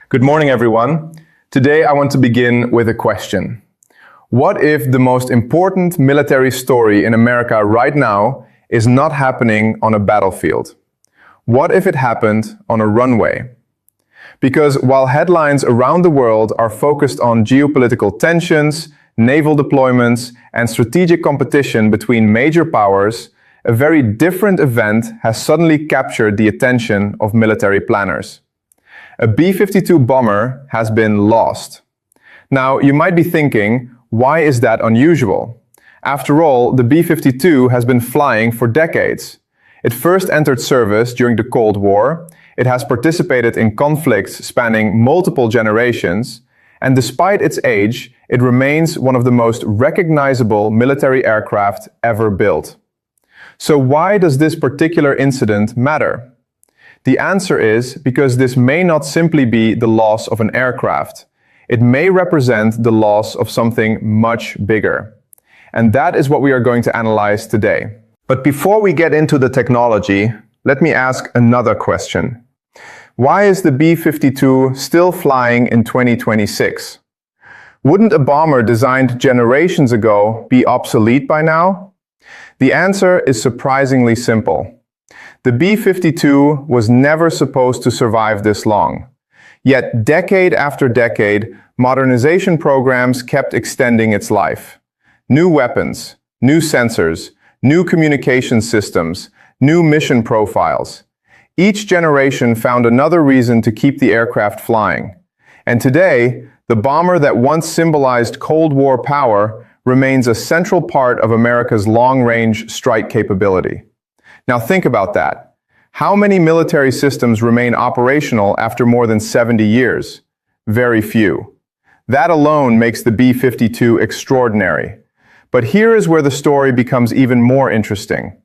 Good morning, everyone. Today I want to begin with a question. What if the most important military story in America right now is not happening on a battlefield? What if it happened on a runway? Because while headlines around the world are focused on geopolitical tensions, naval deployments, and strategic competition between major powers, a very different event has suddenly captured the attention of military planners. A B-52 bomber has been lost. Now, you might be thinking, why is that unusual? After all, the B-52 has been flying for decades. It first entered service during the Cold War, it has participated in conflicts spanning multiple generations, and despite its age, it remains one of the most recognizable military aircraft ever built. So why does this particular incident matter? The answer is because this may not simply be the loss of an aircraft. It may represent the loss of something much bigger. And that is what we are going to analyze today. But before we get into the technology, let me ask another question. Why is the B-52 still flying in 2026? Wouldn't a bomber designed generations ago be obsolete by now? The answer is surprisingly simple. The B-52 was never supposed to survive this long. Yet, decade after decade, modernization programs kept extending its life. New weapons, new sensors, new communication systems, new mission profiles. Each generation found another reason to keep the aircraft flying. And today, the bomber that once symbolized Cold War power remains a central part of America's long-range strike capability. Now think about that. How many military systems remain operational after more than 70 years? Very few. That alone makes the B-52 extraordinary. But here is where the story becomes even more interesting.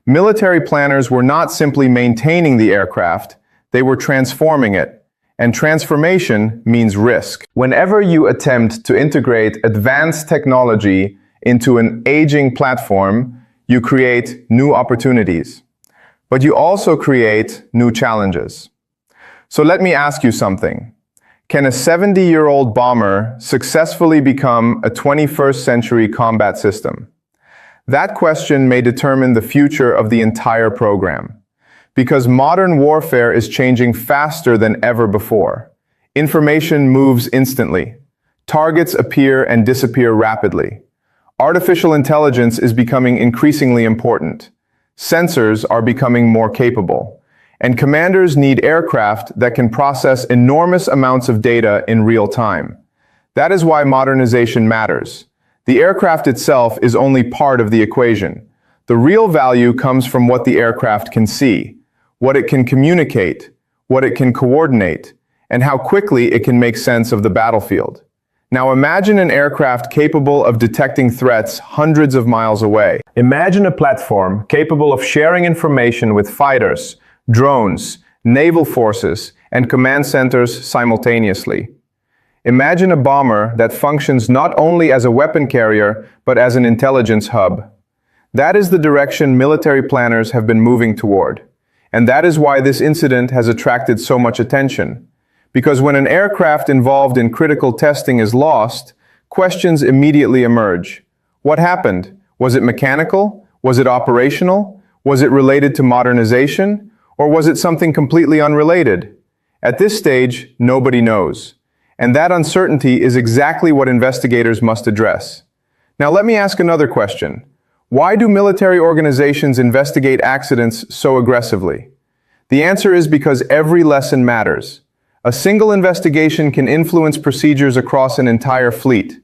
Military planners were not simply maintaining the aircraft, they were transforming it. And transformation means risk. Whenever you attempt to integrate advanced technology into an aging platform, you create new opportunities. But you also create new challenges. So let me ask you something. Can a 70-year-old bomber successfully become a 21st century combat system? That question may determine the future of the entire program. Because modern warfare is changing faster than ever before. Information moves instantly. Targets appear and disappear rapidly. Artificial intelligence is becoming increasingly important. Sensors are becoming more capable. And commanders need aircraft that can process enormous amounts of data in real time. That is why modernization matters. The aircraft itself is only part of the equation. The real value comes from what the aircraft can see, what it can communicate, what it can coordinate, and how quickly it can make sense of the battlefield. Now imagine an aircraft capable of detecting threats hundreds of miles away. Imagine a platform capable of sharing information with fighters, drones, naval forces, and command centers simultaneously. Imagine a bomber that functions not only as a weapon carrier, but as an intelligence hub. That is the direction military planners have been moving toward. And that is why this incident has attracted so much attention. Because when an aircraft involved in critical testing is lost, questions immediately emerge. What happened? Was it mechanical? Was it operational? Was it related to modernization? Or was it something completely unrelated? At this stage, nobody knows. And that uncertainty is exactly what investigators must address. Now let me ask another question. Why do military organizations investigate accidents so aggressively? The answer is because every lesson matters. A single investigation can influence procedures across an entire fleet.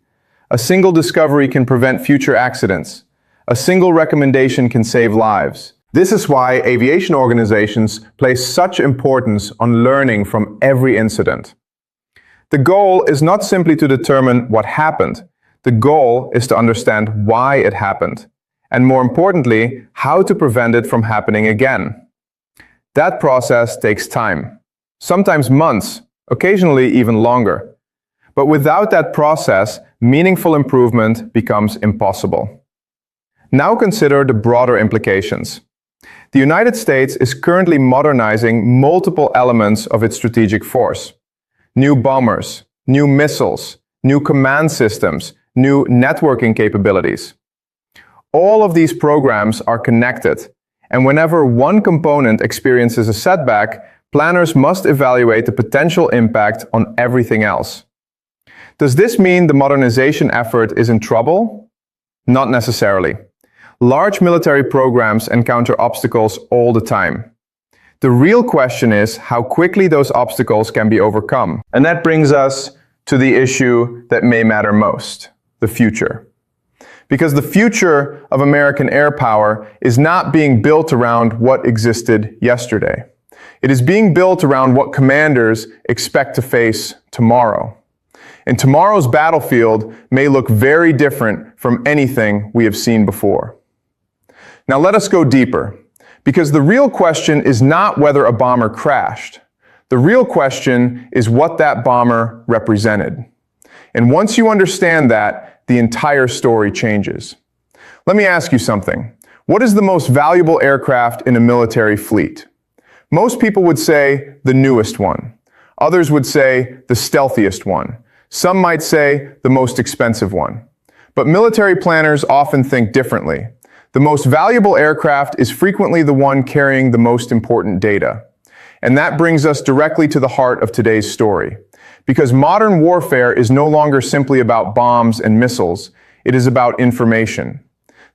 A single discovery can prevent future accidents. A single recommendation can save lives. This is why aviation organizations place such importance on learning from every incident. The goal is not simply to determine what happened. The goal is to understand why it happened. And more importantly, how to prevent it from happening again. That process takes time. Sometimes months, occasionally even longer. But without that process, meaningful improvement becomes impossible. Now consider the broader implications. The United States is currently modernizing multiple elements of its strategic force. new bombers, new missiles, new command systems, new networking capabilities. All of these programs are connected, and whenever one component experiences a setback, planners must evaluate the potential impact on everything else. Does this mean the modernization effort is in trouble? Not necessarily. Large military programs encounter obstacles all the time. The real question is how quickly those obstacles can be overcome. And that brings us to the issue that may matter most, the future. Because the future of American air power is not being built around what existed yesterday. It is being built around what commanders expect to face tomorrow. And tomorrow's battlefield may look very different from anything we have seen before. Now let us go deeper, because the real question is not whether a bomber crashed. The real question is what that bomber represented. And once you understand that, the entire story changes. Let me ask you something. What is the most valuable aircraft in a military fleet? Most people would say the newest one. Others would say the stealthiest one. Some might say the most expensive one. But military planners often think differently. The most valuable aircraft is frequently the one carrying the most important data. And that brings us directly to the heart of today's story. Because modern warfare is no longer simply about bombs and missiles, it is about information.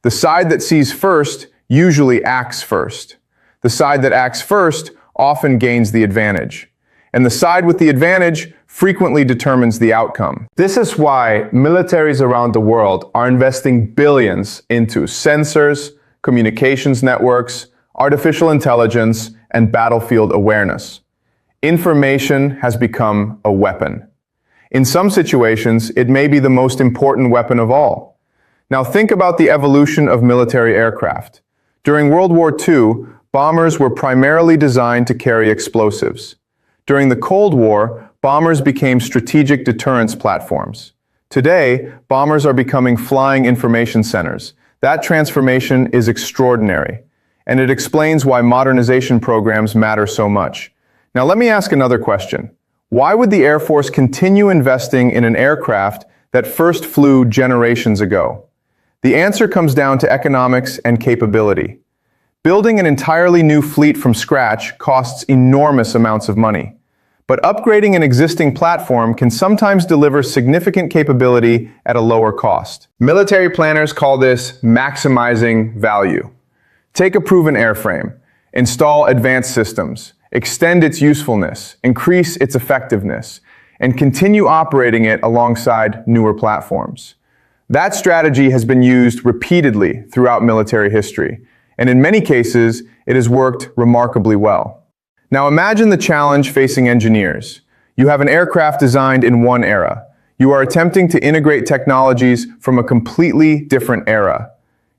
The side that sees first usually acts first. The side that acts first often gains the advantage. And the side with the advantage frequently determines the outcome. This is why militaries around the world are investing billions into sensors, communications networks, artificial intelligence, and battlefield awareness. Information has become a weapon. In some situations, it may be the most important weapon of all. Now think about the evolution of military aircraft. During World War II, bombers were primarily designed to carry explosives. During the Cold War, bombers became strategic deterrence platforms. Today, bombers are becoming flying information centers. That transformation is extraordinary, and it explains why modernization programs matter so much. Now let me ask another question. Why would the Air Force continue investing in an aircraft that first flew generations ago? The answer comes down to economics and capability. Building an entirely new fleet from scratch costs enormous amounts of money. But upgrading an existing platform can sometimes deliver significant capability at a lower cost. Military planners call this maximizing value. Take a proven airframe, install advanced systems, extend its usefulness, increase its effectiveness, and continue operating it alongside newer platforms. That strategy has been used repeatedly throughout military history, and in many cases, it has worked remarkably well. Now imagine the challenge facing engineers. You have an aircraft designed in one era. You are attempting to integrate technologies from a completely different era.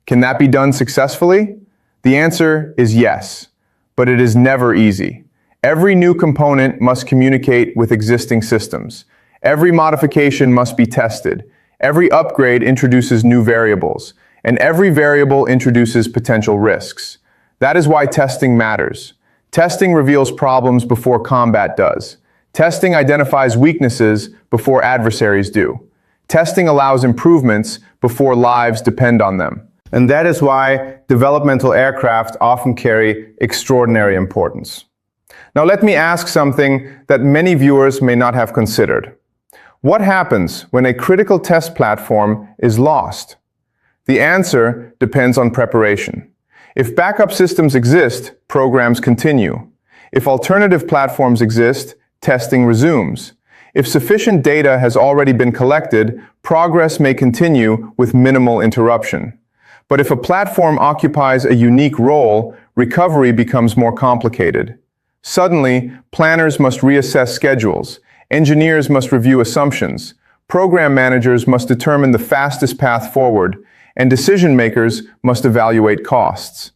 Can that be done successfully? The answer is yes, but it is never easy. Every new component must communicate with existing systems. Every modification must be tested. Every upgrade introduces new variables, and every variable introduces potential risks. That is why testing matters. Testing reveals problems before combat does. Testing identifies weaknesses before adversaries do. Testing allows improvements before lives depend on them. And that is why developmental aircraft often carry extraordinary importance. Now let me ask something that many viewers may not have considered. What happens when a critical test platform is lost? The answer depends on preparation. If backup systems exist, programs continue. If alternative platforms exist, testing resumes. If sufficient data has already been collected, progress may continue with minimal interruption. But if a platform occupies a unique role, recovery becomes more complicated. Suddenly, planners must reassess schedules, engineers must review assumptions, program managers must determine the fastest path forward, and decision makers must evaluate costs.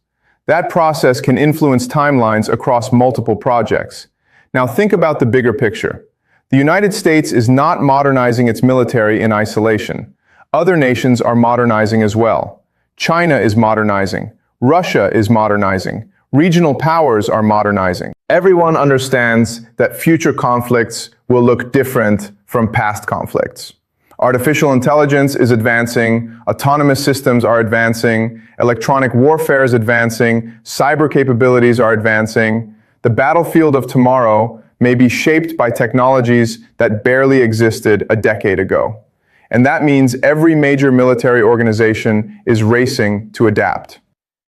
That process can influence timelines across multiple projects. Now think about the bigger picture. The United States is not modernizing its military in isolation. Other nations are modernizing as well. China is modernizing. Russia is modernizing. Regional powers are modernizing. Everyone understands that future conflicts will look different from past conflicts. Artificial intelligence is advancing, autonomous systems are advancing, electronic warfare is advancing, cyber capabilities are advancing. The battlefield of tomorrow may be shaped by technologies that barely existed a decade ago. And that means every major military organization is racing to adapt.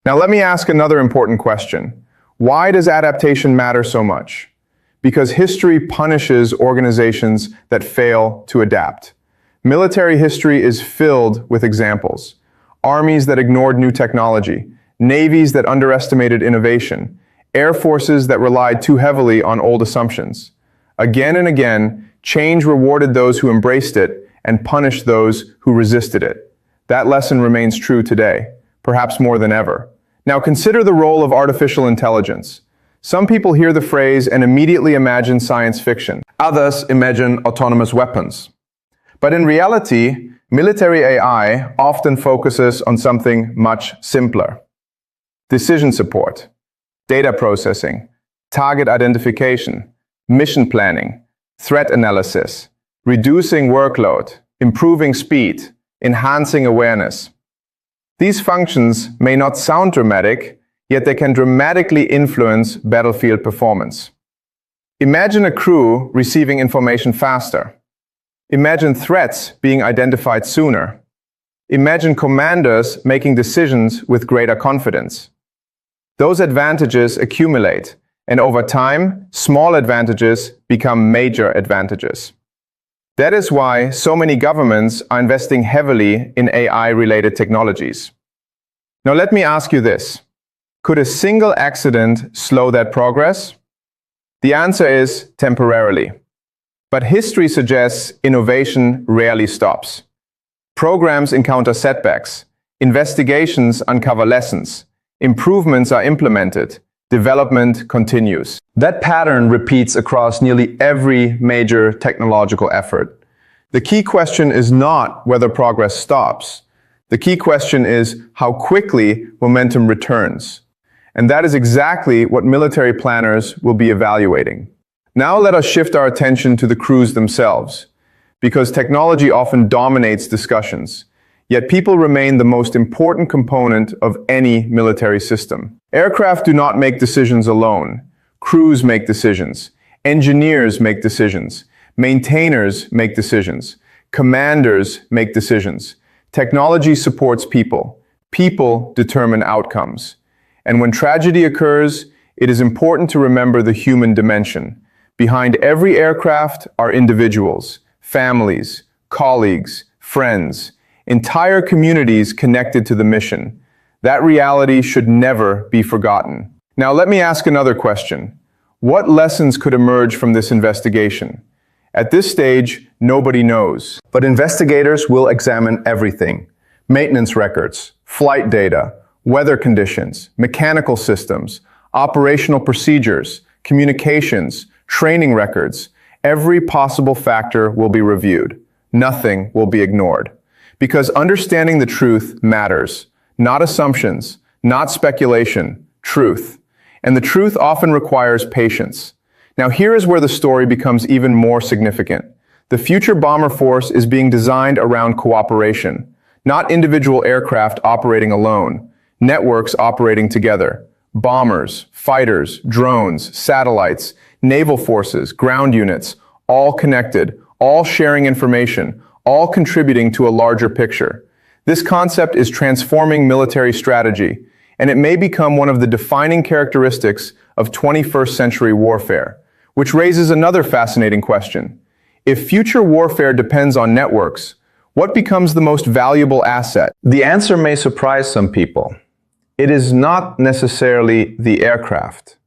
Now let me ask another important question. Why does adaptation matter so much? Because history punishes organizations that fail to adapt. Military history is filled with examples. Armies that ignored new technology, navies that underestimated innovation, air forces that relied too heavily on old assumptions. Again and again, change rewarded those who embraced it and punished those who resisted it. That lesson remains true today, perhaps more than ever. Now consider the role of artificial intelligence. Some people hear the phrase and immediately imagine science fiction. Others imagine autonomous weapons. But in reality, military AI often focuses on something much simpler. Decision support, data processing, target identification, mission planning, threat analysis, reducing workload, improving speed, enhancing awareness. These functions may not sound dramatic, yet they can dramatically influence battlefield performance. Imagine a crew receiving information faster. Imagine threats being identified sooner. Imagine commanders making decisions with greater confidence. Those advantages accumulate, and over time, small advantages become major advantages. That is why so many governments are investing heavily in AI-related technologies. Now let me ask you this. Could a single accident slow that progress? The answer is temporarily. But history suggests innovation rarely stops. Programs encounter setbacks, investigations uncover lessons, improvements are implemented, development continues. That pattern repeats across nearly every major technological effort. The key question is not whether progress stops. The key question is how quickly momentum returns. And that is exactly what military planners will be evaluating. Now let us shift our attention to the crews themselves, because technology often dominates discussions, yet people remain the most important component of any military system. Aircraft do not make decisions alone. Crews make decisions. Engineers make decisions. Maintainers make decisions. Commanders make decisions. Technology supports people. People determine outcomes. And when tragedy occurs, it is important to remember the human dimension. Behind every aircraft are individuals, families, colleagues, friends, entire communities connected to the mission. That reality should never be forgotten. Now let me ask another question. What lessons could emerge from this investigation? At this stage, nobody knows. But investigators will examine everything. Maintenance records, flight data, weather conditions, mechanical systems, operational procedures, communications, training records. Every possible factor will be reviewed. Nothing will be ignored. Because understanding the truth matters. Not assumptions, not speculation, truth. And the truth often requires patience. Now here is where the story becomes even more significant. The future bomber force is being designed around cooperation, not individual aircraft operating alone, networks operating together. Bombers, fighters, drones, satellites, naval forces, ground units, all connected, all sharing information, all contributing to a larger picture. This concept is transforming military strategy, and it may become one of the defining characteristics of 21st century warfare, which raises another fascinating question. If future warfare depends on networks, what becomes the most valuable asset? The answer may surprise some people. It is not necessarily the aircraft.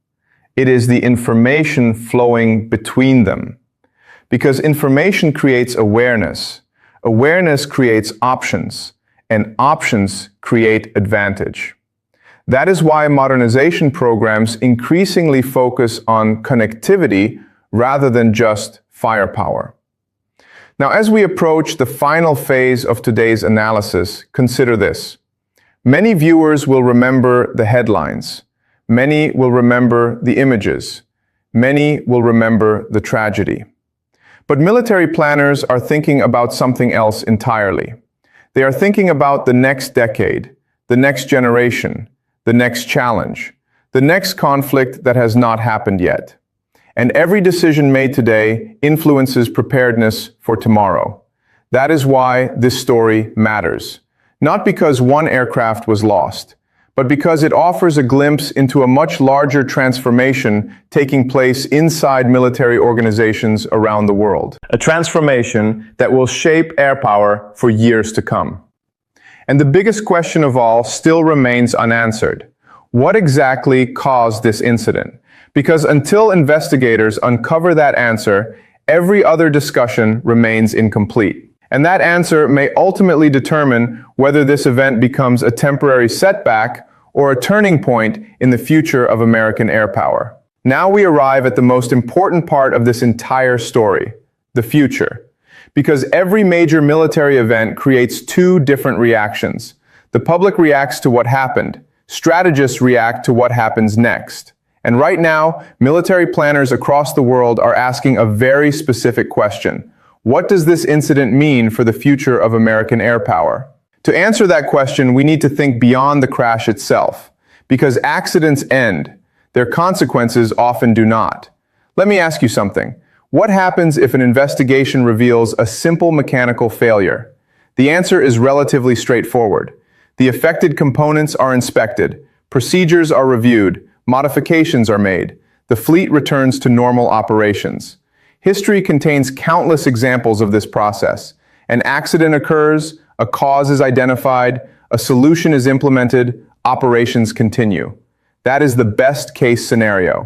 It is the information flowing between them. Because information creates awareness. Awareness creates options, and options create advantage. That is why modernization programs increasingly focus on connectivity rather than just firepower. Now, as we approach the final phase of today's analysis, consider this. Many viewers will remember the headlines. Many will remember the images. Many will remember the tragedy. But military planners are thinking about something else entirely. They are thinking about the next decade, the next generation, the next challenge, the next conflict that has not happened yet. And every decision made today influences preparedness for tomorrow. That is why this story matters. Not because one aircraft was lost, but because it offers a glimpse into a much larger transformation taking place inside military organizations around the world. A transformation that will shape air power for years to come. And the biggest question of all still remains unanswered. What exactly caused this incident? Because until investigators uncover that answer, every other discussion remains incomplete. And that answer may ultimately determine whether this event becomes a temporary setback or a turning point in the future of American air power. Now we arrive at the most important part of this entire story, the future. Because every major military event creates two different reactions. The public reacts to what happened. Strategists react to what happens next. And right now, military planners across the world are asking a very specific question. What does this incident mean for the future of American air power? To answer that question, we need to think beyond the crash itself. Because accidents end. Their consequences often do not. Let me ask you something. What happens if an investigation reveals a simple mechanical failure? The answer is relatively straightforward. The affected components are inspected, procedures are reviewed, modifications are made. The fleet returns to normal operations. History contains countless examples of this process. An accident occurs, a cause is identified, a solution is implemented, operations continue. That is the best case scenario.